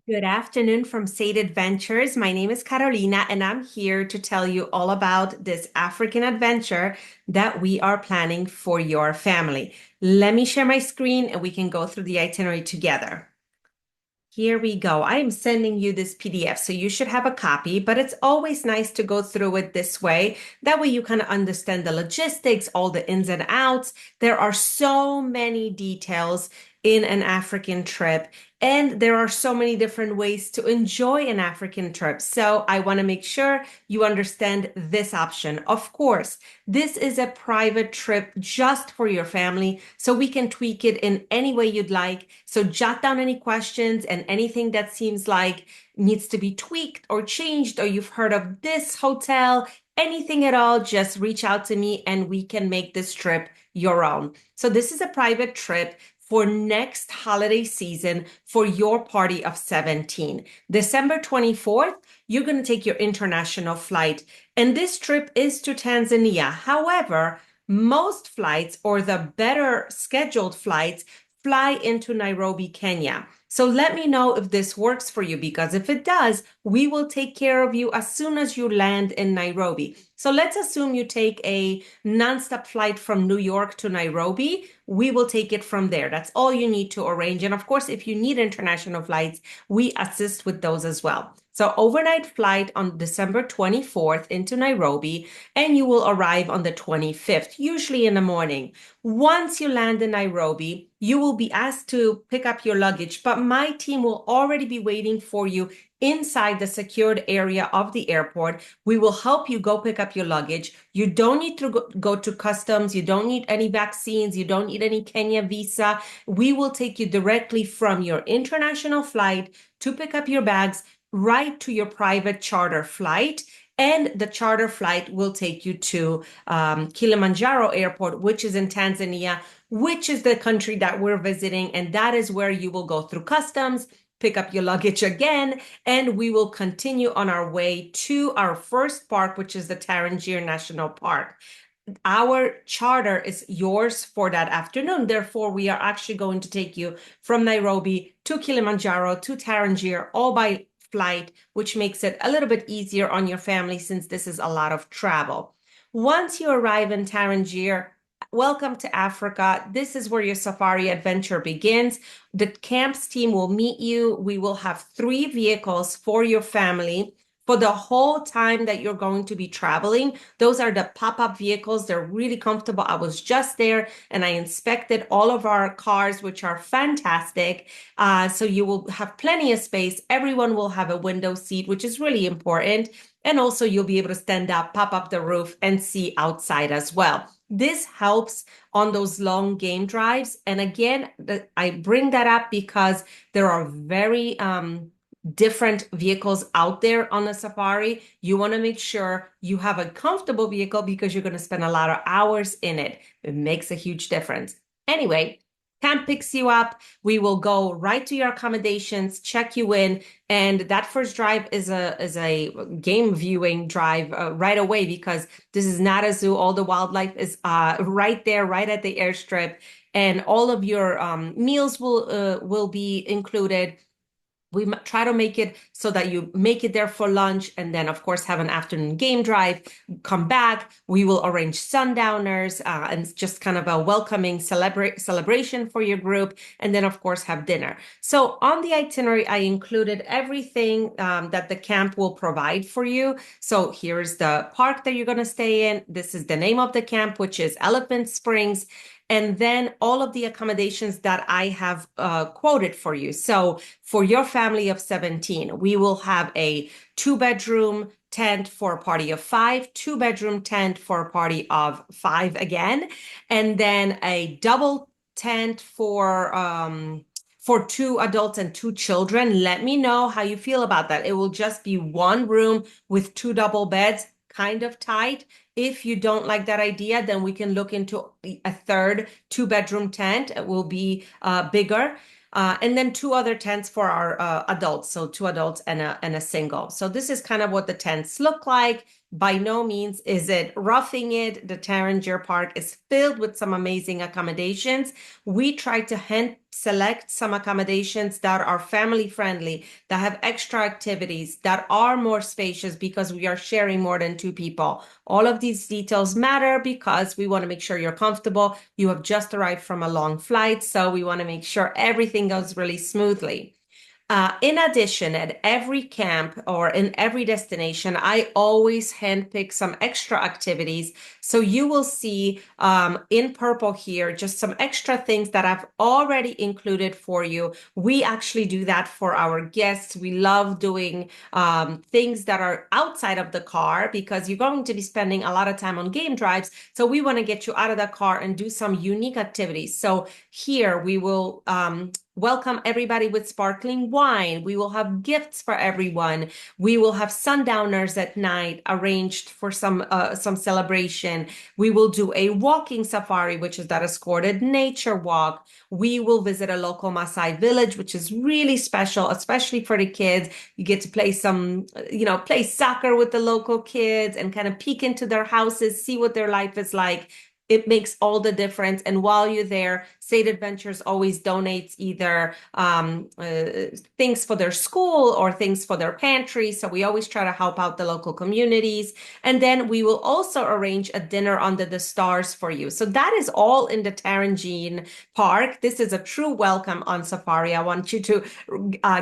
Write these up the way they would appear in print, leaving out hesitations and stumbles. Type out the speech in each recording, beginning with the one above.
Good afternoon from Sade Adventures. My name is Carolina, and I'm here to tell you all about this African adventure that we are planning for your family. Let me share my screen and we can go through the itinerary together. Here we go. I am sending you this PDF, so you should have a copy, but it's always nice to go through it this way. That way you kind of understand the logistics, all the ins and outs. There are so many details in an African trip, and there are so many different ways to enjoy an African trip. So I want to make sure you understand this option. Of course, this is a private trip just for your family, so we can tweak it in any way you'd like. So jot down any questions and anything that seems like needs to be tweaked or changed, or you've heard of this hotel, anything at all, just reach out to me and we can make this trip your own. So this is a private trip for next holiday season for your party of 17. December 24th, you're going to take your international flight. And this trip is to Tanzania. However, most flights or the better scheduled flights fly into Nairobi, Kenya. So let me know if this works for you, because if it does, we will take care of you as soon as you land in Nairobi. So let's assume you take a nonstop flight from New York to Nairobi. We will take it from there. That's all you need to arrange. And of course, if you need international flights, we assist with those as well. So overnight flight on December 24th into Nairobi, and you will arrive on the 25th, usually in the morning. Once you land in Nairobi, you will be asked to pick up your luggage, but my team will already be waiting for you inside the secured area of the airport. We will help you go pick up your luggage. You don't need to go to customs. You don't need any vaccines. You don't need any Kenya visa. We will take you directly from your international flight to pick up your bags right to your private charter flight. And the charter flight will take you to Kilimanjaro Airport, which is in Tanzania, which is the country that we're visiting. And that is where you will go through customs, pick up your luggage again, and we will continue on our way to our first park, which is the Tarangire National Park. Our charter is yours for that afternoon. Therefore, we are actually going to take you from Nairobi to Kilimanjaro to Tarangire, all by flight, which makes it a little bit easier on your family since this is a lot of travel. Once you arrive in Tarangire, welcome to Africa. This is where your safari adventure begins. The camps team will meet you. We will have 3 vehicles for your family for the whole time that you're going to be traveling. Those are the pop-up vehicles. They're really comfortable. I was just there and I inspected all of our cars, which are fantastic. So you will have plenty of space. Everyone will have a window seat, which is really important. And also you'll be able to stand up, pop up the roof and see outside as well. This helps on those long game drives. And again, I bring that up because there are very different vehicles out there on a safari. You want to make sure you have a comfortable vehicle because you're going to spend a lot of hours in it. It makes a huge difference. Anyway, camp picks you up. We will go right to your accommodations, check you in, and that first drive is a game viewing drive right away because this is not a zoo. All the wildlife is right there, right at the airstrip, and all of your meals will be included. We try to make it so that you make it there for lunch and then, of course, have an afternoon game drive, come back. We will arrange sundowners and just kind of a welcoming celebration for your group. And then, of course, have dinner. So on the itinerary, I included everything that the camp will provide for you. So here's the park that you're going to stay in. This is the name of the camp, which is Elephant Springs. And then all of the accommodations that I have quoted for you. So for your family of 17, we will have a 2-bedroom tent for a party of 5, 2-bedroom tent for a party of 5 again, and then a double tent for 2 adults and 2 children. Let me know how you feel about that. It will just be 1 room with 2 double beds, kind of tight. If you don't like that idea, then we can look into a third 2-bedroom tent. It will be bigger. And then 2 other tents for our adults. So 2 adults and a single. So this is kind of what the tents look like. By no means is it roughing it. The Tarangire Park is filled with some amazing accommodations. We try to select some accommodations that are family friendly, that have extra activities, that are more spacious because we are sharing more than two people. All of these details matter because we want to make sure you're comfortable. You have just arrived from a long flight, so we want to make sure everything goes really smoothly. In addition, at every camp or in every destination, I always handpick some extra activities. So you will see in purple here just some extra things that I've already included for you. We actually do that for our guests. We love doing things that are outside of the car because you're going to be spending a lot of time on game drives. So we want to get you out of the car and do some unique activities. So here we will welcome everybody with sparkling wine. We will have gifts for everyone. We will have sundowners at night arranged for some celebration. We will do a walking safari, which is that escorted nature walk. We will visit a local Maasai village, which is really special, especially for the kids. You get to play some, play soccer with the local kids and kind of peek into their houses, see what their life is like. It makes all the difference. And while you're there, State Adventures always donates either things for their school or things for their pantry. So we always try to help out the local communities. And then we will also arrange a dinner under the stars for you. So that is all in the Tarangire Park. This is a true welcome on safari. I want you to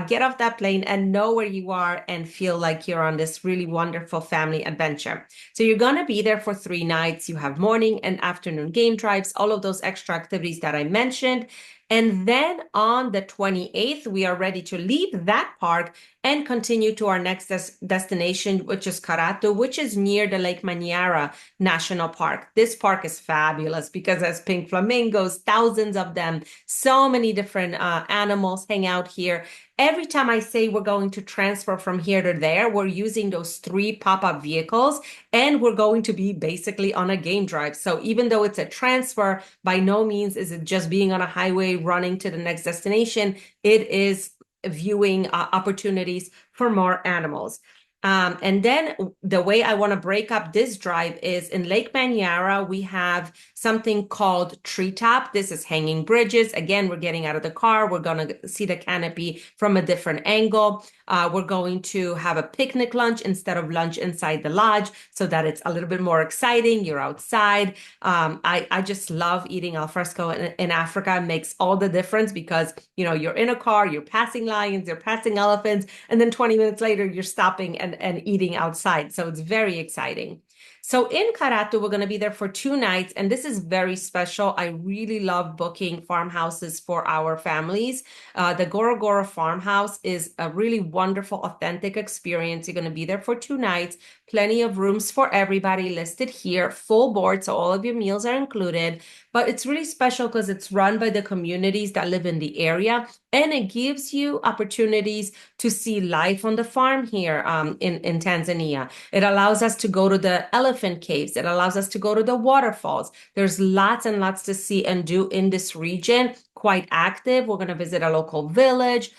get off that plane and know where you are and feel like you're on this really wonderful family adventure. So you're going to be there for 3 nights. You have morning and afternoon game drives, all of those extra activities that I mentioned. And then on the 28th, we are ready to leave that park and continue to our next destination, which is Karatu, which is near the Lake Manyara National Park. This park is fabulous because there's pink flamingos, thousands of them, so many different animals hang out here. Every time I say we're going to transfer from here to there, we're using those 3 pop-up vehicles and we're going to be basically on a game drive. So even though it's a transfer, by no means is it just being on a highway running to the next destination. It is viewing opportunities for more animals. And then the way I want to break up this drive is in Lake Manyara, we have something called Treetop. This is hanging bridges. Again, we're getting out of the car. We're going to see the canopy from a different angle. We're going to have a picnic lunch instead of lunch inside the lodge so that it's a little bit more exciting. You're outside. I just love eating al fresco in Africa. It makes all the difference because, you're in a car, you're passing lions, you're passing elephants, and then 20 minutes later, you're stopping and eating outside. So it's very exciting. So in Karatu, we're going to be there for 2 nights, and this is very special. I really love booking farmhouses for our families. The Ngorongoro farmhouse is a really wonderful, authentic experience. You're going to be there for 2 nights, plenty of rooms for everybody listed here, full board, so all of your meals are included. But it's really special because it's run by the communities that live in the area, and it gives you opportunities to see life on the farm here in Tanzania. It allows us to go to the elephant caves. It allows us to go to the waterfalls. There's lots and lots to see and do in this region. Quite active. We're going to visit a local village.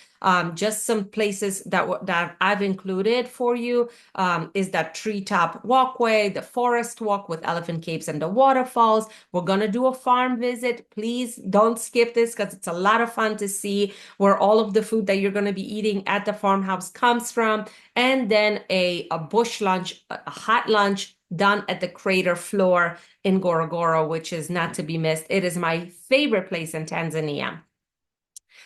Just some places that I've included for you is that treetop walkway, the forest walk with elephant caves and the waterfalls. We're going to do a farm visit. Please don't skip this because it's a lot of fun to see where all of the food that you're going to be eating at the farmhouse comes from. And then a bush lunch, a hot lunch done at the crater floor in Ngorongoro, which is not to be missed. It is my favorite place in Tanzania.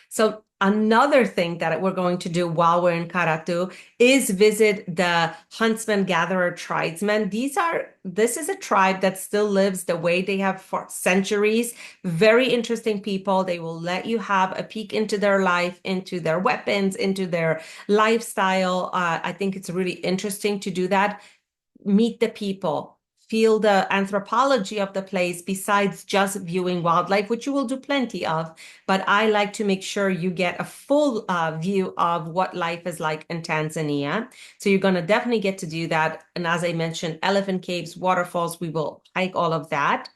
So another thing that we're going to do while we're in Karatu is visit the huntsman gatherer tribesmen. This is a tribe that still lives the way they have for centuries. Very interesting people. They will let you have a peek into their life, into their weapons, into their lifestyle. I think it's really interesting to do that. Meet the people, feel the anthropology of the place besides just viewing wildlife, which you will do plenty of. But I like to make sure you get a full view of what life is like in Tanzania. So you're going to definitely get to do that. And as I mentioned, elephant caves, waterfalls, we will hike all of that.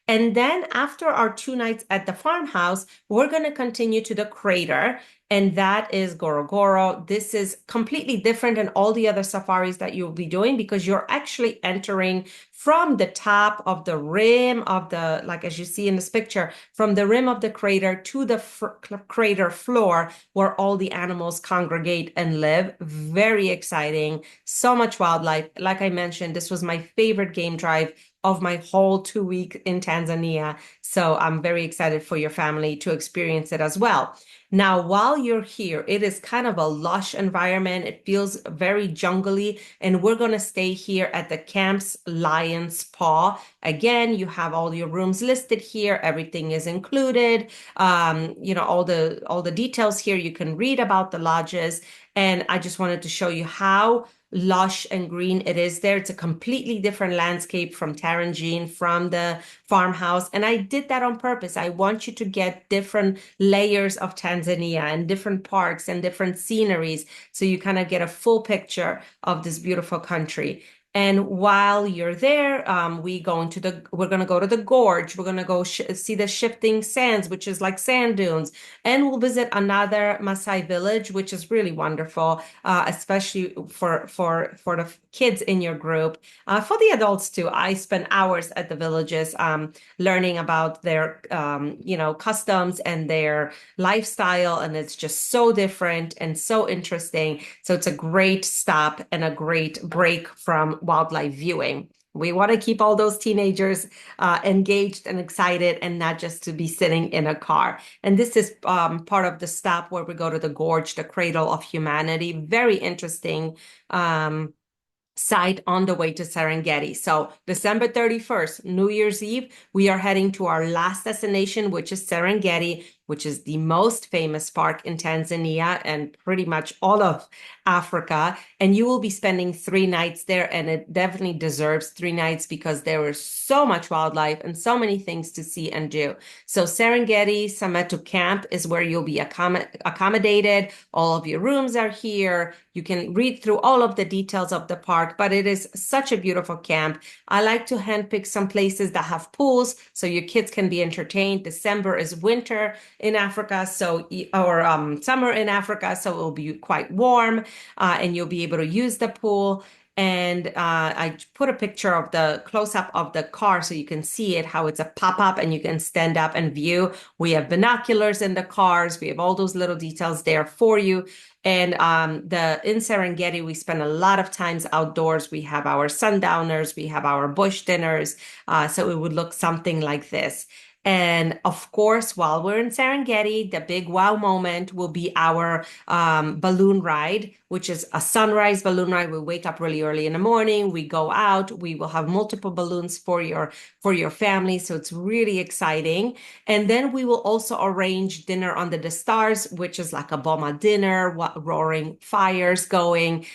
And then after our 2 nights at the farmhouse, we're going to continue to the crater. And that is Ngorongoro. This is completely different than all the other safaris that you'll be doing because you're actually entering from the top of the rim of the, like as you see in this picture, from the rim of the crater to the crater floor where all the animals congregate and live. Very exciting. So much wildlife. Like I mentioned, this was my favorite game drive of my whole 2 week in Tanzania. So I'm very excited for your family to experience it as well. Now, while you're here, it is kind of a lush environment. It feels very jungly, and we're going to stay here at the Camp's Lion's Paw. Again, you have all your rooms listed here. Everything is included. All the details here. You can read about the lodges, and I just wanted to show you how lush and green it is there. It's a completely different landscape from Tarangire, from the farmhouse. And I did that on purpose. I want you to get different layers of Tanzania and different parks and different sceneries so you kind of get a full picture of this beautiful country. And while you're there, we're going to go to the gorge. We're going to go see the shifting sands, which is like sand dunes. And we'll visit another Maasai village, which is really wonderful, especially for the kids in your group. For the adults too, I spend hours at the villages, learning about their, customs and their lifestyle, and it's just so different and so interesting. So it's a great stop and a great break from wildlife viewing. We want to keep all those teenagers engaged and excited and not just to be sitting in a car. And this is part of the stop where we go to the gorge, the cradle of humanity. Very interesting site on the way to Serengeti. So December 31st, New Year's Eve, we are heading to our last destination, which is Serengeti, which is the most famous park in Tanzania and pretty much all of Africa. And you will be spending 3 nights there, and it definitely deserves 3 nights because there is so much wildlife and so many things to see and do. So Serengeti Sametu Camp is where you'll be accommodated. All of your rooms are here. You can read through all of the details of the park, but it is such a beautiful camp. I like to handpick some places that have pools so your kids can be entertained. December is winter in Africa, or summer in Africa, so it will be quite warm, and you'll be able to use the pool. And I put a picture of the close-up of the car so you can see it, how it's a pop-up and you can stand up and view. We have binoculars in the cars. We have all those little details there for you. And in Serengeti, we spend a lot of times outdoors. We have our sundowners, we have our bush dinners. So it would look something like this. And of course, while we're in Serengeti, the big wow moment will be our balloon ride, which is a sunrise balloon ride. We wake up really early in the morning. We go out. We will have multiple balloons for your family. So it's really exciting. And then we will also arrange dinner under the stars, which is like a boma dinner, roaring fires going.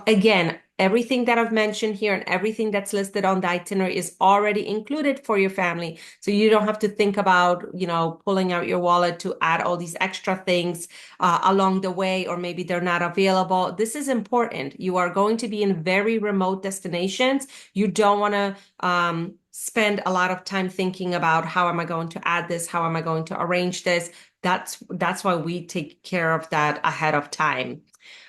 Again, everything that I've mentioned here and everything that's listed on the itinerary is already included for your family. So you don't have to think about, pulling out your wallet to add all these extra things along the way, or maybe they're not available. This is important. You are going to be in very remote destinations. You don't want to spend a lot of time thinking about how am I going to add this? How am I going to arrange this? That's why we take care of that ahead of time.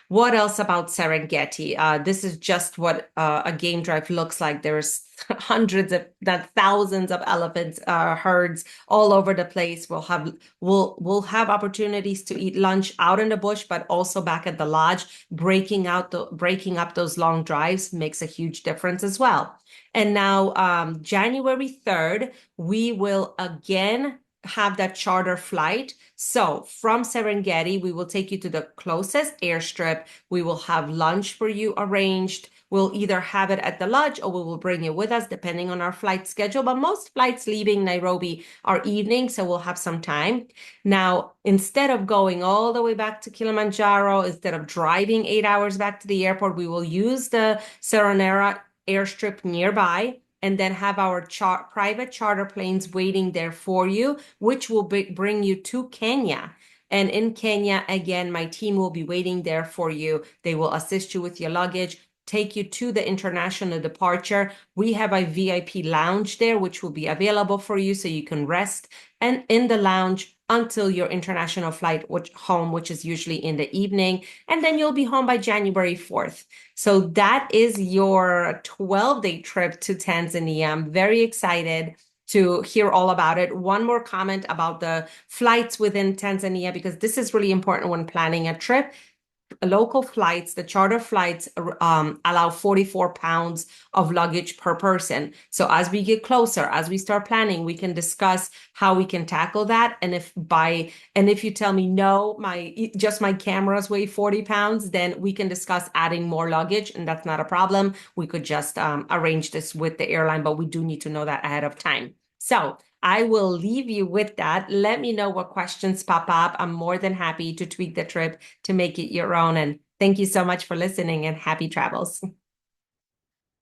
What else about Serengeti? This is just what a game drive looks like. There's hundreds of, not thousands of elephants, herds all over the place. We'll have opportunities to eat lunch out in the bush, but also back at the lodge. Breaking up those long drives makes a huge difference as well. And now, January 3rd, we will again have that charter flight. So from Serengeti, we will take you to the closest airstrip. We will have lunch for you arranged. We'll either have it at the lodge or we will bring it with us depending on our flight schedule. But most flights leaving Nairobi are evening, so we'll have some time. Now, instead of going all the way back to Kilimanjaro, instead of driving 8 hours back to the airport, we will use the Seronera airstrip nearby and then have our private charter planes waiting there for you, which will bring you to Kenya. And in Kenya, again, my team will be waiting there for you. They will assist you with your luggage. take you to the international departure. We have a VIP lounge there, which will be available for you so you can rest and in the lounge until your international flight home, which is usually in the evening. And then you'll be home by January 4th. So that is your 12-day trip to Tanzania. I'm very excited to hear all about it. One more comment about the flights within Tanzania, because this is really important when planning a trip. Local flights, the charter flights, allow 44 pounds of luggage per person. So as we get closer, as we start planning, we can discuss how we can tackle that. And if you tell me no, my cameras weigh 40 pounds, then we can discuss adding more luggage, and that's not a problem. We could just arrange this with the airline, but we do need to know that ahead of time. So I will leave you with that. Let me know what questions pop up. I'm more than happy to tweak the trip to make it your own. And thank you so much for listening and happy travels.